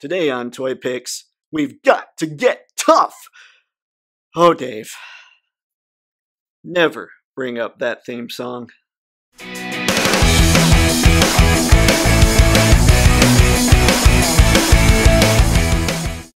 Today on Toypixx, we've got to get tough! Oh, Dave. Never bring up that theme song.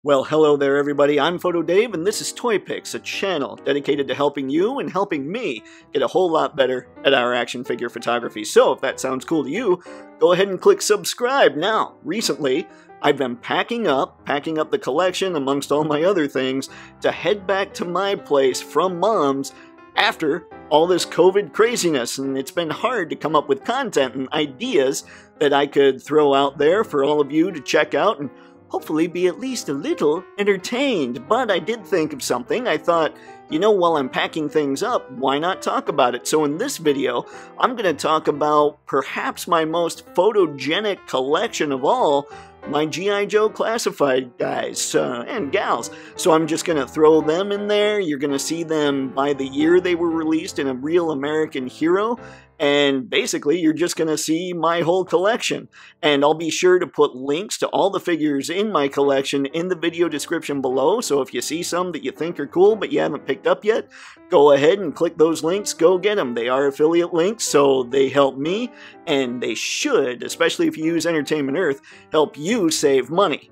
Well, hello there everybody, I'm Photo Dave and this is Toypixx, a channel dedicated to helping you and helping me get a whole lot better at our action figure photography. So if that sounds cool to you, go ahead and click subscribe. Now, recently, I've been packing up the collection amongst all my other things to head back to my place from Mom's after all this COVID craziness, and it's been hard to come up with content and ideas that I could throw out there for all of you to check out and hopefully be at least a little entertained. But I did think of something. I thought, you know, while I'm packing things up, why not talk about it? So in this video, I'm going to talk about perhaps my most photogenic collection of all, my G.I. Joe classified guys and gals. So I'm just going to throw them in there. You're going to see them by the year they were released in a Real American Hero. And basically, you're just going to see my whole collection. And I'll be sure to put links to all the figures in my collection in the video description below. So if you see some that you think are cool but you haven't picked up yet, go ahead and click those links. Go get them. They are affiliate links, so they help me. And they should, especially if you use Entertainment Earth, help you save money.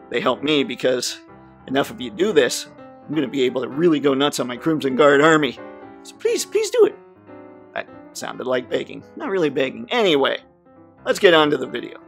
They help me because enough of you do this, I'm going to be able to really go nuts on my Crimson Guard army. So please do it. That sounded like begging. Not really begging. Anyway, let's get on to the video.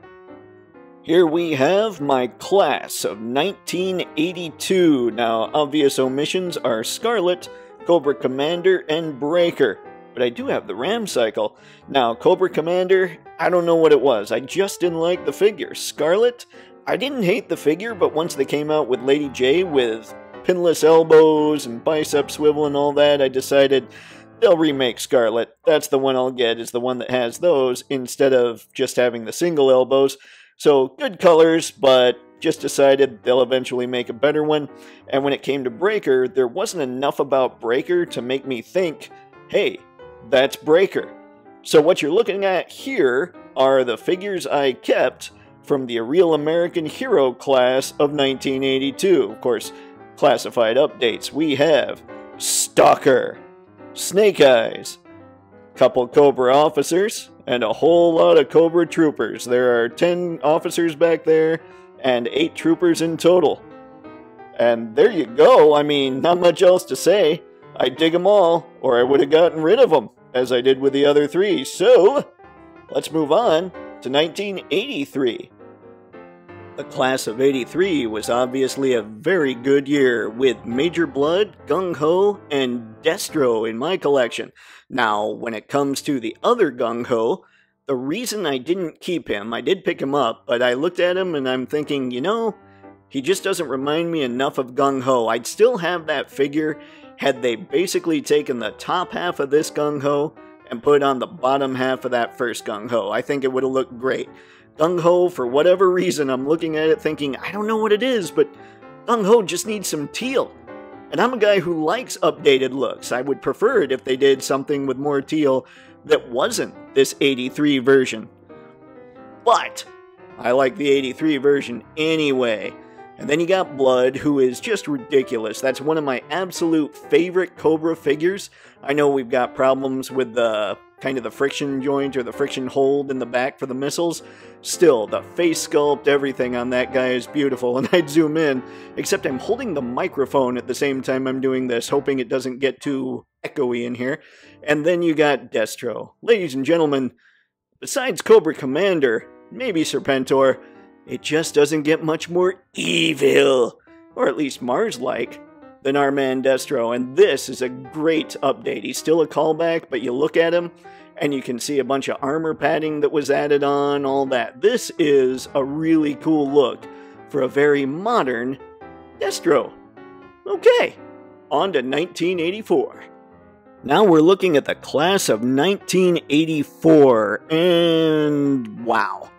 Here we have my class of 1982. Now, obvious omissions are Scarlet, Cobra Commander, and Breaker. But I do have the Ram Cycle. Now, Cobra Commander, I don't know what it was. I just didn't like the figure. Scarlet, I didn't hate the figure, but once they came out with Lady Jaye with pinless elbows and bicep swivel and all that, I decided they'll remake Scarlet. That's the one I'll get, is the one that has those instead of just having the single elbows. So, good colors, but just decided they'll eventually make a better one. And when it came to Breaker, there wasn't enough about Breaker to make me think, hey, that's Breaker. So what you're looking at here are the figures I kept from the Real American Hero class of 1982. Of course, classified updates. We have Stalker, Snake Eyes, couple Cobra Officers, and a whole lot of Cobra Troopers. There are 10 officers back there, and 8 troopers in total. And there you go. I mean, not much else to say. I dig them all, or I would have gotten rid of them, as I did with the other 3. So, let's move on to 1983. The class of 83 was obviously a very good year, with Major Bludd, Gung Ho, and Destro in my collection. Now, when it comes to the other Gung Ho, the reason I didn't keep him, I did pick him up, but I looked at him and I'm thinking, you know, he just doesn't remind me enough of Gung Ho. I'd still have that figure had they basically taken the top half of this Gung Ho and put on the bottom half of that first Gung Ho. I think it would have looked great. Gung Ho, for whatever reason, I'm looking at it thinking, I don't know what it is, but Gung Ho just needs some teal. And I'm a guy who likes updated looks. I would prefer it if they did something with more teal that wasn't this 83 version. But I like the 83 version anyway. And then you got Bludd, who is just ridiculous. That's one of my absolute favorite Cobra figures. I know we've got problems with the kind of the friction joint or the friction hold in the back for the missiles. Still, the face sculpt, everything on that guy is beautiful. And I'd zoom in, except I'm holding the microphone at the same time I'm doing this, hoping it doesn't get too echoey in here. And then you got Destro. Ladies and gentlemen, besides Cobra Commander, maybe Serpentor, it just doesn't get much more evil, or at least Mars-like, than our man Destro. And this is a great update. He's still a callback, but you look at him, and you can see a bunch of armor padding that was added on, all that. This is a really cool look for a very modern Destro. Okay, on to 1984. Now we're looking at the class of 1984, and wow.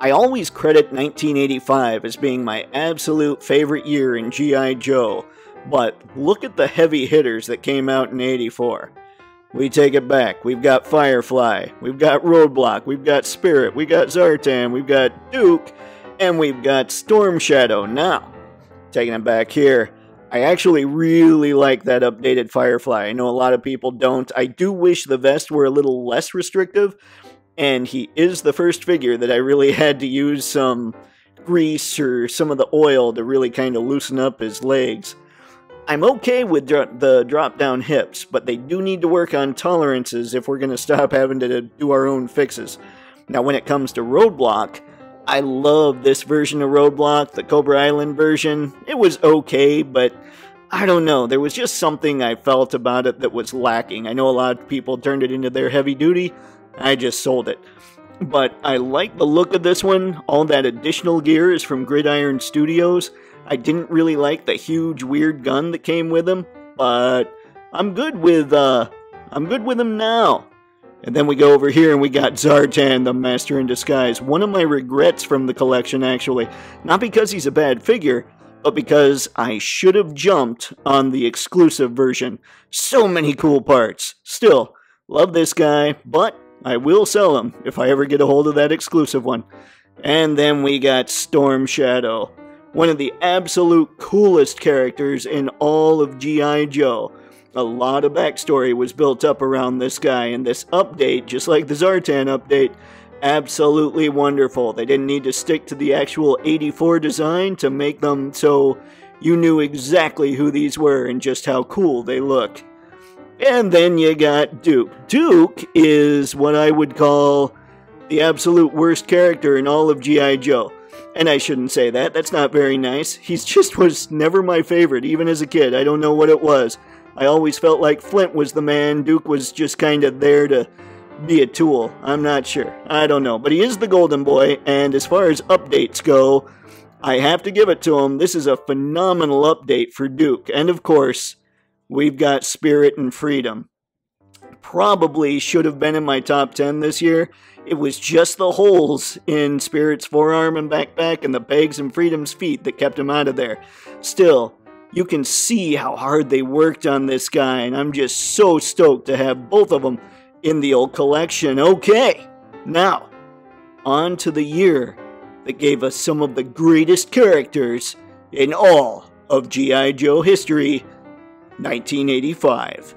I always credit 1985 as being my absolute favorite year in G.I. Joe, but look at the heavy hitters that came out in 84. We take it back. We've got Firefly, we've got Roadblock, we've got Spirit, we've got Zartan, we've got Duke, And we've got Storm Shadow. Now, taking it back here, I actually really like that updated Firefly. I know a lot of people don't. I do wish the vest were a little less restrictive, and he is the first figure that I really had to use some grease or some of the oil to really kind of loosen up his legs. I'm okay with the drop-down hips, but they do need to work on tolerances if we're going to stop having to do our own fixes. Now, when it comes to Roadblock, I love this version of Roadblock, the Cobra Island version. It was okay, but I don't know. There was just something I felt about it that was lacking. I know a lot of people turned it into their heavy duty. I just sold it. But I like the look of this one. All that additional gear is from Gridiron Studios. I didn't really like the huge weird gun that came with him, but I'm good with him now. And then we go over here and we got Zartan, the Master in Disguise. One of my regrets from the collection, actually. Not because he's a bad figure, but because I should have jumped on the exclusive version. So many cool parts. Still, love this guy, but I will sell him if I ever get a hold of that exclusive one. And then we got Storm Shadow. One of the absolute coolest characters in all of G.I. Joe. A lot of backstory was built up around this guy, and this update, just like the Zartan update, absolutely wonderful. They didn't need to stick to the actual 84 design to make them so you knew exactly who these were and just how cool they look. And then you got Duke. Duke is what I would call the absolute worst character in all of G.I. Joe. And I shouldn't say that, that's not very nice. He just was never my favorite, even as a kid. I don't know what it was. I always felt like Flint was the man. Duke was just kind of there to be a tool. I'm not sure. I don't know. But he is the golden boy, and as far as updates go, I have to give it to him. This is a phenomenal update for Duke. And of course, we've got Spirit and Freedom. Probably should have been in my top 10 this year. It was just the holes in Spirit's forearm and backpack and the pegs in Freedom's feet that kept him out of there. Still, you can see how hard they worked on this guy, and I'm just so stoked to have both of them in the old collection. Okay, now, on to the year that gave us some of the greatest characters in all of G.I. Joe history, 1985.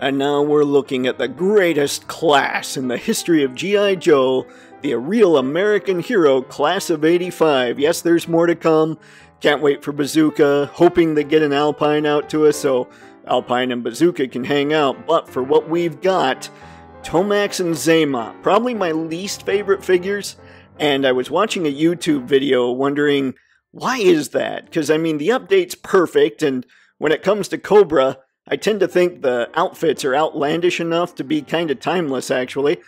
And now we're looking at the greatest class in the history of G.I. Joe, the real American hero class of 85. Yes, there's more to come. Can't wait for Bazooka, hoping they get an Alpine out to us so Alpine and Bazooka can hang out. But for what we've got, Tomax and Xamot, probably my least favorite figures. And I was watching a YouTube video wondering, why is that? Because, I mean, the update's perfect, and when it comes to Cobra, I tend to think the outfits are outlandish enough to be kind of timeless, actually.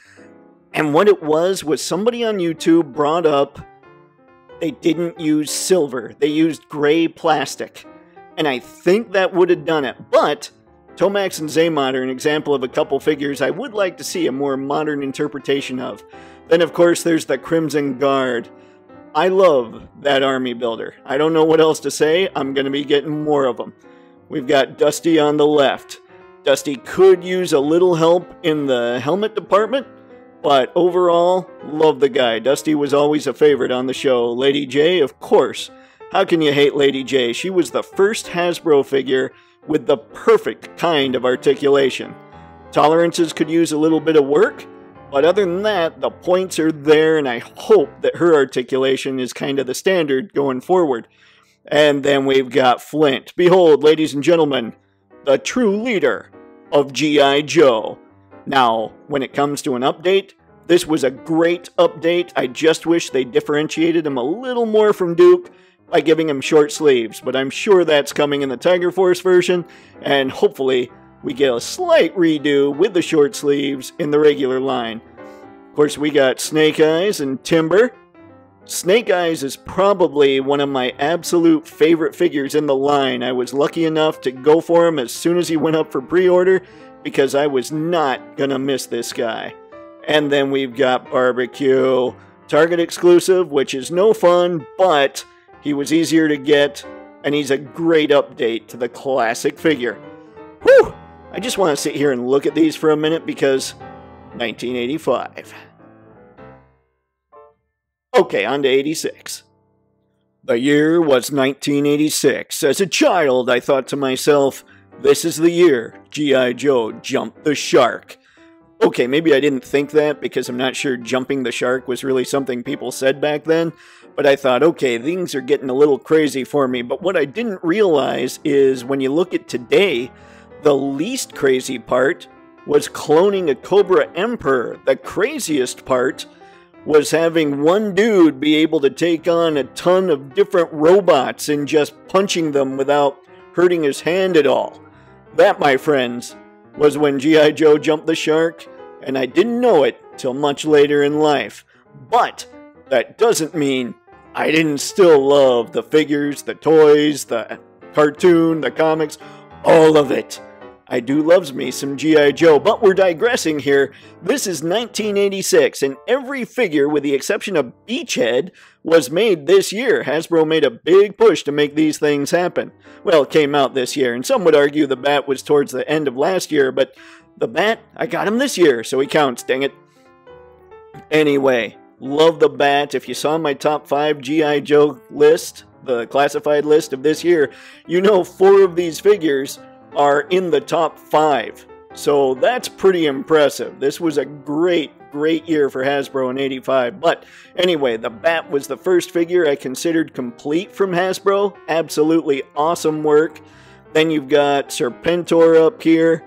And what it was somebody on YouTube brought up they didn't use silver. They used gray plastic. And I think that would have done it. But Tomax and Xamot are an example of a couple figures I would like to see a more modern interpretation of. Then, of course, there's the Crimson Guard. I love that army builder. I don't know what else to say. I'm going to be getting more of them. We've got Dusty on the left. Dusty could use a little help in the helmet department, but overall, love the guy. Dusty was always a favorite on the show. Lady Jaye, of course. How can you hate Lady Jaye? She was the first Hasbro figure with the perfect kind of articulation. Tolerances could use a little bit of work, but other than that, the points are there, and I hope that her articulation is kind of the standard going forward. And then we've got Flint. Behold, ladies and gentlemen, the true leader of G.I. Joe. Now, when it comes to an update, this was a great update. I just wish they differentiated him a little more from Duke by giving him short sleeves, but I'm sure that's coming in the Tiger Force version, and hopefully we get a slight redo with the short sleeves in the regular line. Of course, we got Snake Eyes and Timber. Snake Eyes is probably one of my absolute favorite figures in the line. I was lucky enough to go for him as soon as he went up for pre-order, because I was not gonna miss this guy. And then we've got Barbecue. Target exclusive, which is no fun, but he was easier to get, and he's a great update to the classic figure. Whew! I just want to sit here and look at these for a minute because 1985. Okay, on to 86. The year was 1986. As a child, I thought to myself, this is the year G.I. Joe jumped the shark. Okay, maybe I didn't think that because I'm not sure jumping the shark was really something people said back then. But I thought, okay, things are getting a little crazy for me. But what I didn't realize is when you look at today, the least crazy part was cloning a Cobra Emperor. The craziest part was having one dude be able to take on a ton of different robots and just punching them without hurting his hand at all. That, my friends, was when G.I. Joe jumped the shark, and I didn't know it till much later in life. But that doesn't mean I didn't still love the figures, the toys, the cartoon, the comics, all of it. I do loves me some G.I. Joe, but we're digressing here. This is 1986, and every figure, with the exception of Beachhead, was made this year. Hasbro made a big push to make these things happen. Well, it came out this year, and some would argue the Bat was towards the end of last year, but the Bat, I got him this year, so he counts, dang it. Anyway, love the Bat. If you saw my top 5 G.I. Joe list, the classified list of this year, you know 4 of these figures are in the top 5. So that's pretty impressive. This was a great year for Hasbro in 85. But anyway, the Bat was the first figure I considered complete from Hasbro. Absolutely awesome work. Then you've got Serpentor up here.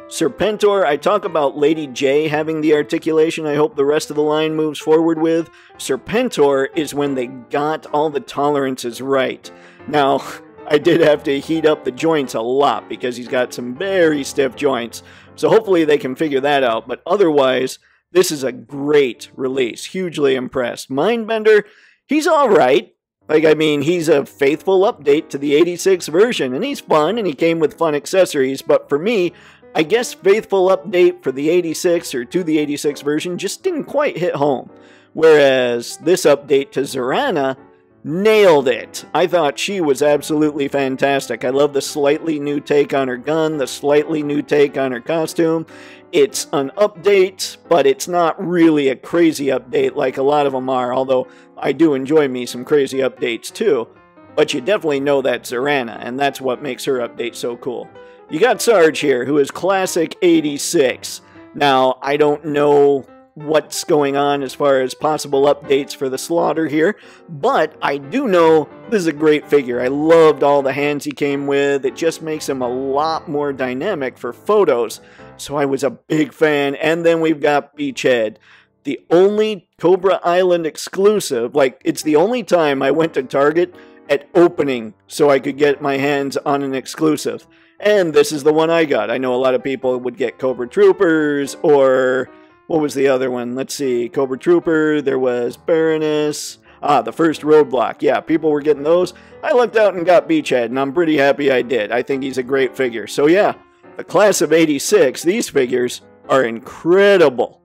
Serpentor, I talk about Lady Jaye having the articulation I hope the rest of the line moves forward with. Serpentor is when they got all the tolerances right. Now, I did have to heat up the joints a lot because he's got some very stiff joints. So hopefully they can figure that out. But otherwise, this is a great release. Hugely impressed. Mindbender, he's alright. Like, I mean, he's a faithful update to the 86 version. And he's fun and he came with fun accessories. But for me, I guess faithful update for the 86 or to the 86 version just didn't quite hit home. Whereas this update to Zarana nailed it. I thought she was absolutely fantastic. I love the slightly new take on her gun, the slightly new take on her costume. It's an update, but it's not really a crazy update like a lot of them are, although I do enjoy me some crazy updates too. But you definitely know that's Zarana, and that's what makes her update so cool. You got Sarge here, who is classic 86. Now, I don't know what's going on as far as possible updates for the Slaughter here, but I do know this is a great figure. I loved all the hands he came with. It just makes him a lot more dynamic for photos, so I was a big fan. And then we've got Beachhead, the only Cobra Island exclusive. Like, it's the only time I went to Target at opening so I could get my hands on an exclusive, and this is the one I got. I know a lot of people would get Cobra Troopers, or what was the other one? Let's see. Cobra Trooper. There was Baroness. The first Roadblock. Yeah, people were getting those. I lucked out and got Beachhead, and I'm pretty happy I did. I think he's a great figure. So yeah, the class of 86, these figures are incredible.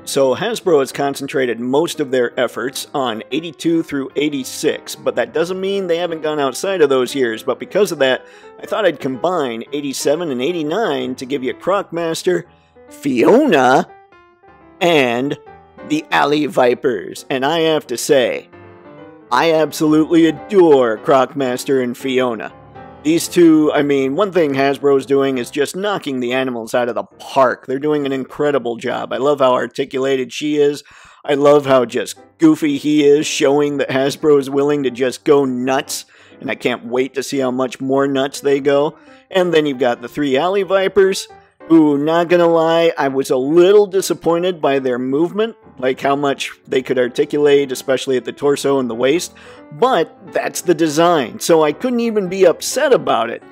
So Hasbro has concentrated most of their efforts on 82 through 86, but that doesn't mean they haven't gone outside of those years. But because of that, I thought I'd combine 87 and 89 to give you Croc Master, Fiona, and the Alley Vipers. And I have to say, I absolutely adore Croc Master and Fiona. These two, I mean, one thing Hasbro's doing is just knocking the animals out of the park. They're doing an incredible job. I love how articulated she is. I love how just goofy he is, showing that Hasbro is willing to just go nuts. And I can't wait to see how much more nuts they go. And then you've got the 3 Alley Vipers, who, not gonna lie, I was a little disappointed by their movement, like how much they could articulate, especially at the torso and the waist, but that's the design, so I couldn't even be upset about it.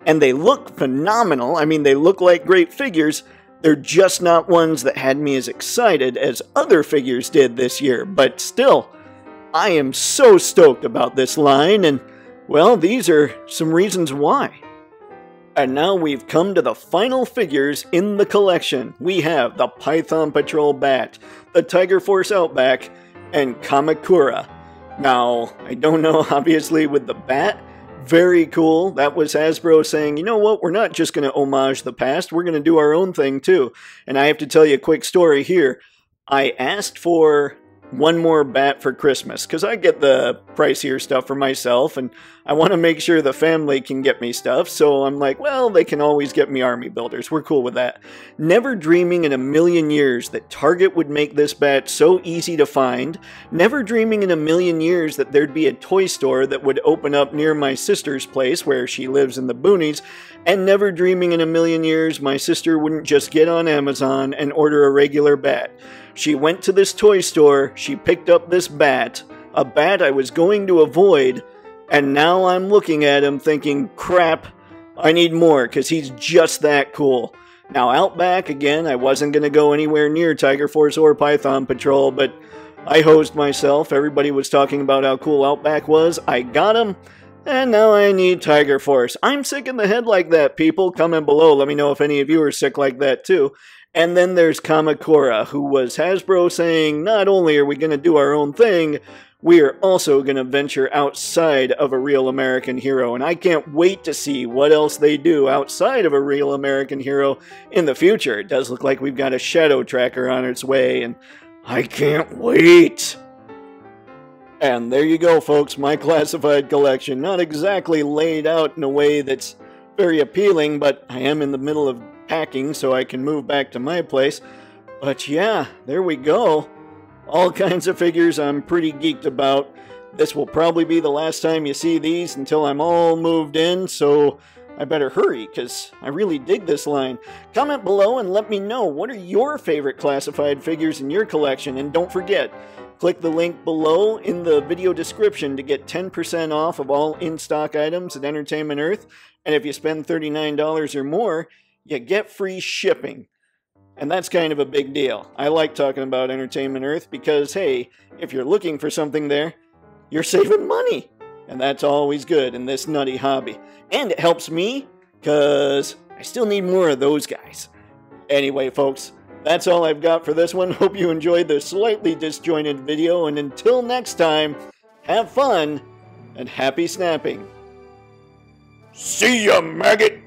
And they look phenomenal. I mean, they look like great figures. They're just not ones that had me as excited as other figures did this year, but still, I am so stoked about this line, and, well, these are some reasons why. And now we've come to the final figures in the collection. We have the Python Patrol Bat, the Tiger Force Outback, and Kamakura. Now, I don't know, obviously, with the Bat, very cool. That was Hasbro saying, you know what, we're not just going to homage the past, we're going to do our own thing too. And I have to tell you a quick story here. I asked for one more bat for Christmas, because I get the pricier stuff for myself, and I want to make sure the family can get me stuff, so I'm like, well, they can always get me army builders. We're cool with that. Never dreaming in a million years that Target would make this bat so easy to find. Never dreaming in a million years that there'd be a toy store that would open up near my sister's place, where she lives in the boonies. And never dreaming in a million years my sister wouldn't just get on Amazon and order a regular bat. She went to this toy store, she picked up this bat, a bat I was going to avoid, and now I'm looking at him thinking, crap, I need more, because he's just that cool. Now Outback, again, I wasn't going to go anywhere near Tiger Force or Python Patrol, but I hosed myself. Everybody was talking about how cool Outback was. I got him. And now I need Tiger Force. I'm sick in the head like that, people. Comment below. Let me know if any of you are sick like that, too. And then there's Kamakura, who was Hasbro saying, not only are we going to do our own thing, we are also going to venture outside of a real American hero. And I can't wait to see what else they do outside of a real American hero in the future. It does look like we've got a Shadow Tracker on its way, and I can't wait. And there you go, folks, my classified collection. Not exactly laid out in a way that's very appealing, but I am in the middle of packing so I can move back to my place. But yeah, there we go. All kinds of figures I'm pretty geeked about. This will probably be the last time you see these until I'm all moved in, so I better hurry, because I really dig this line. Comment below and let me know, what are your favorite classified figures in your collection? And don't forget, click the link below in the video description to get 10% off of all in-stock items at Entertainment Earth. And if you spend $39 or more, you get free shipping. And that's kind of a big deal. I like talking about Entertainment Earth because, hey, if you're looking for something there, you're saving money. And that's always good in this nutty hobby. And it helps me, because I still need more of those guys. Anyway, folks, that's all I've got for this one. Hope you enjoyed this slightly disjointed video, and until next time, have fun and happy snapping. See ya, maggot!